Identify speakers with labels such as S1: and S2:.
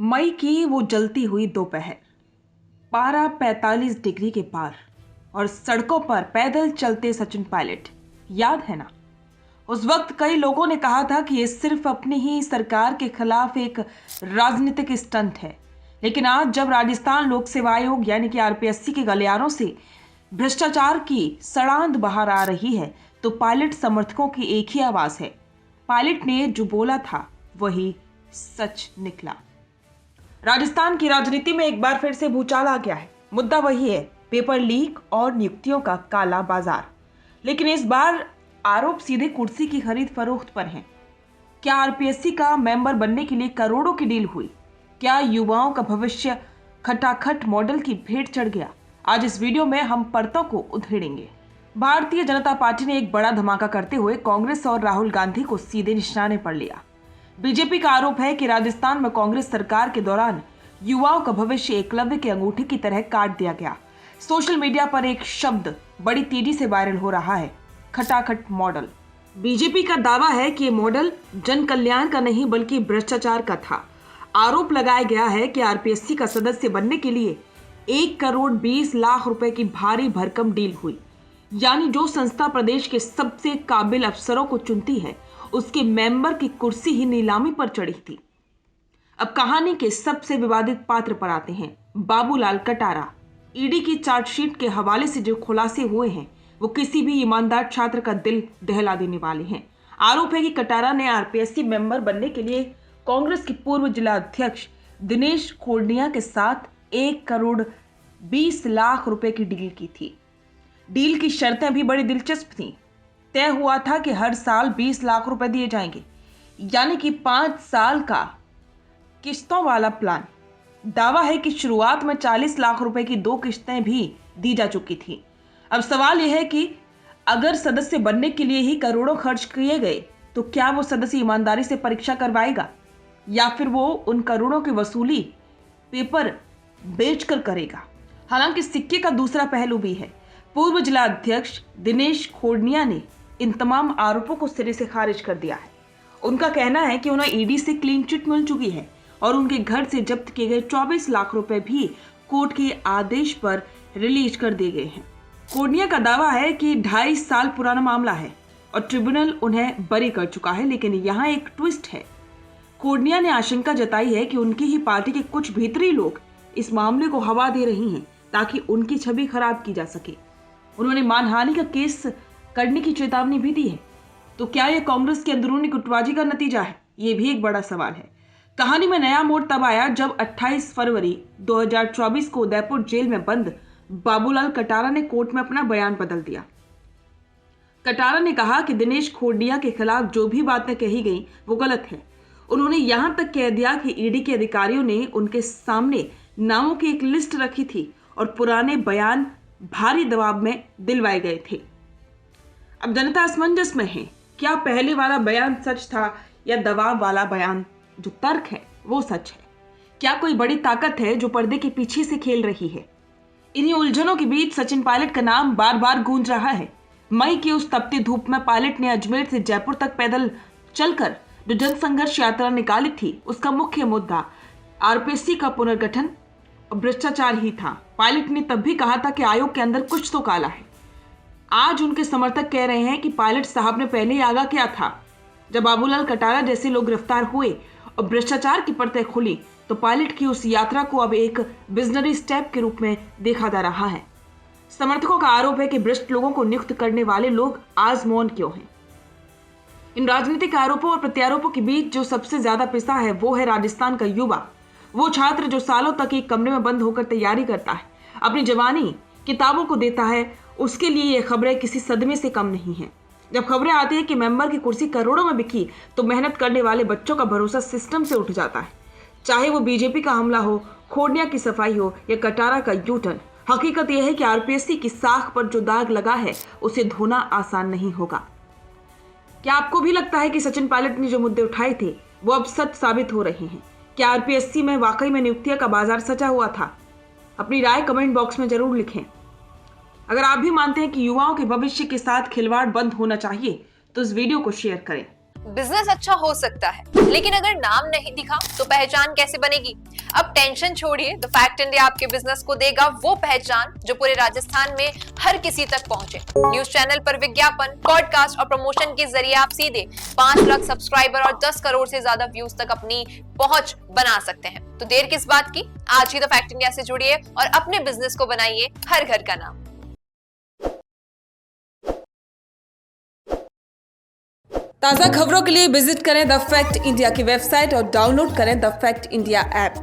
S1: मई की वो जलती हुई दोपहर, पारा 45 डिग्री के पार और सड़कों पर पैदल चलते सचिन पायलट, याद है ना? उस वक्त कई लोगों ने कहा था कि ये सिर्फ अपनी ही सरकार के खिलाफ एक राजनीतिक स्टंट है। लेकिन आज जब राजस्थान लोक सेवा आयोग यानी कि आरपीएससी के गलियारों से भ्रष्टाचार की सड़ांध बाहर आ रही है, तो पायलट समर्थकों की एक ही आवाज है। पायलट ने जो बोला था वही सच निकला। राजस्थान की राजनीति में एक बार फिर से भूचाल आ गया है। मुद्दा वही है, पेपर लीक और नियुक्तियों का काला बाजार। लेकिन इस बार आरोप सीधे कुर्सी की खरीद फरोख्त पर हैं। क्या आरपीएससी का मेंबर बनने के लिए करोड़ों की डील हुई? क्या युवाओं का भविष्य खटाखट मॉडल की भेंट चढ़ गया? आज इस वीडियो में हम परतों को उधेड़ेंगे। भारतीय जनता पार्टी ने एक बड़ा धमाका करते हुए कांग्रेस और राहुल गांधी को सीधे निशाने पर लिया। बीजेपी का आरोप है कि राजस्थान में कांग्रेस सरकार के दौरान युवाओं का भविष्य एकलव्य की अंगूठी की तरह काट दिया गया। सोशल मीडिया पर एक शब्द बड़ी तेजी से वायरल हो रहा है, खटाखट मॉडल। बीजेपी का दावा है कि ये मॉडल जन कल्याण का नहीं बल्कि भ्रष्टाचार का था। आरोप लगाया गया है कि आरपीएससी का सदस्य बनने के लिए 1 करोड़ 20 लाख रुपए की भारी भरकम डील हुई। यानी जो संस्था प्रदेश के सबसे काबिल अफसरों को चुनती है, उसके मेंबर की कुर्सी ही नीलामी पर चढ़ी थी। अब कहानी के सबसे विवादित पात्र पर आते हैं, बाबूलाल कटारा। ईडी की चार्जशीट के हवाले से जो खुलासे हुए हैं वो किसी भी ईमानदार छात्र का दिल दहला देने वाले हैं। आरोप है कि कटारा ने आरपीएससी मेंबर बनने के लिए कांग्रेस के पूर्व जिला अध्यक्ष दिनेश खोड़निया के साथ 1 करोड़ 20 लाख रुपए की डील की थी। डील की शर्तें भी बड़ी दिलचस्प थीं। तय हुआ था कि हर साल 20 लाख रुपए दिए जाएंगे, यानी कि 5 साल का किस्तों वाला प्लान। दावा है कि शुरुआत में 40 लाख रुपए की 2 किस्तें भी दी जा चुकी थी। अब सवाल यह है कि अगर सदस्य बनने के लिए ही करोड़ों खर्च किए गए, तो क्या वो सदस्य ईमानदारी से परीक्षा करवाएगा या फिर वो उन करोड़ों की वसूली पेपर बेचकर करेगा? हालांकि सिक्के का दूसरा पहलू भी है। पूर्व जिला अध्यक्ष दिनेश खोड़निया ने इन तमाम आरोपों को सिरे से खारिज कर दिया है। उनका कहना है कि उन्हें ईडी से क्लीन चिट मिल चुकी है और उनके घर से जब्त किए गए 24 लाख रुपए भी कोर्ट के आदेश पर रिलीज कर दिए गए हैं। खोड़निया का दावा है कि 2.5 साल पुराना मामला है और ट्रिब्यूनल उन्हें बरी कर चुका है। लेकिन यहाँ एक ट्विस्ट है। खोड़निया ने आशंका जताई है कि उनकी ही पार्टी के कुछ भीतरी लोग इस मामले को हवा दे रही हैं ताकि उनकी छवि खराब की जा सके। उन्होंने मानहानि का केस करने की चेतावनी भी दी है। तो क्या यह कांग्रेस की अंदरूनी गुटबाजी का नतीजा है? ये भी एक बड़ा सवाल है। कहानी में नया मोड़ तब आया जब 28 फरवरी 2024 को उदयपुर जेल में बंद बाबूलाल कटारा ने कोर्ट में अपना बयान बदल दिया। कटारा ने कहा कि दिनेश खोड़निया के खिलाफ जो भी बातें कही गई वो गलत है। उन्होंने यहां तक कह दिया कि ईडी के अधिकारियों ने उनके सामने नामों की एक लिस्ट रखी थी और पुराने बयान भारी दबाव में दिलवाए गए थे। अब जनता असमंजस में है, क्या पहले वाला बयान सच था या दबाव वाला बयान जो तर्क है वो सच है? क्या कोई बड़ी ताकत है जो पर्दे के पीछे से खेल रही है? इन्हीं उलझनों के बीच सचिन पायलट का नाम बार बार गूंज रहा है। मई की उस तपती धूप में पायलट ने अजमेर से जयपुर तक पैदल चलकर जो जनसंघर्ष यात्रा निकाली थी, उसका मुख्य मुद्दा आरपीएससी का पुनर्गठन और भ्रष्टाचार ही था। पायलट ने तब भी कहा था कि आयोग के अंदर कुछ तो काला है। आज उनके समर्थक कह रहे हैं कि पायलट साहब ने पहले ही आगाह किया था। जब बाबूलाल कटारा जैसे लोग गिरफ्तार हुए और भ्रष्टाचार की परतें खुली, तो पायलट की उस यात्रा को अब एक विजनरी स्टेप के रूप में देखा जा रहा है। समर्थकों का आरोप है कि भ्रष्ट लोगों को नियुक्त करने वाले लोग आज मौन क्यों हैं? इन राजनीतिक आरोपों और प्रत्यारोपों के बीच जो सबसे ज्यादा पिसा है वो है राजस्थान का युवा, वो छात्र जो सालों तक एक कमरे में बंद होकर तैयारी करता है, अपनी जवानी किताबों को देता है। उसके लिए ये खबरें किसी सदमे से कम नहीं है। जब खबरें आती है कि मेंबर की कुर्सी करोड़ों में बिकी, तो मेहनत करने वाले बच्चों का भरोसा सिस्टम से उठ जाता है। चाहे वो बीजेपी का हमला हो, खोड़निया की सफाई हो या कटारा का यूटर्न, हकीकत यह है कि आरपीएससी की साख पर जो दाग लगा है उसे धोना आसान नहीं होगा। क्या आपको भी लगता है कि सचिन पायलट ने जो मुद्दे उठाए थे वो अब सच साबित हो रहे हैं? क्या आरपीएससी में वाकई में नियुक्तियों का बाजार सजा हुआ था? अपनी राय कमेंट बॉक्स में जरूर लिखें। अगर आप भी मानते हैं कि युवाओं के भविष्य के साथ खिलवाड़ बंद होना चाहिए, तो इस वीडियो को शेयर करें।
S2: बिजनेस अच्छा हो सकता है, लेकिन अगर नाम नहीं दिखा तो पहचान कैसे बनेगी? अब टेंशन छोड़िए, द फैक्ट इंडिया आपके बिजनेस को देगा वो पहचान जो पूरे राजस्थान में हर किसी तक पहुंचे। न्यूज चैनल पर विज्ञापन, पॉडकास्ट और प्रमोशन के जरिए आप सीधे 5 लाख सब्सक्राइबर और 10 करोड़ से ज्यादा व्यूज तक अपनी पहुंच बना सकते हैं। तो देर किस बात की, आज ही द फैक्ट इंडिया से जुड़िए और अपने बिजनेस को बनाइए हर घर का नाम।
S1: ताज़ा खबरों के लिए विजिट करें द फैक्ट इंडिया की वेबसाइट और डाउनलोड करें द फैक्ट इंडिया ऐप।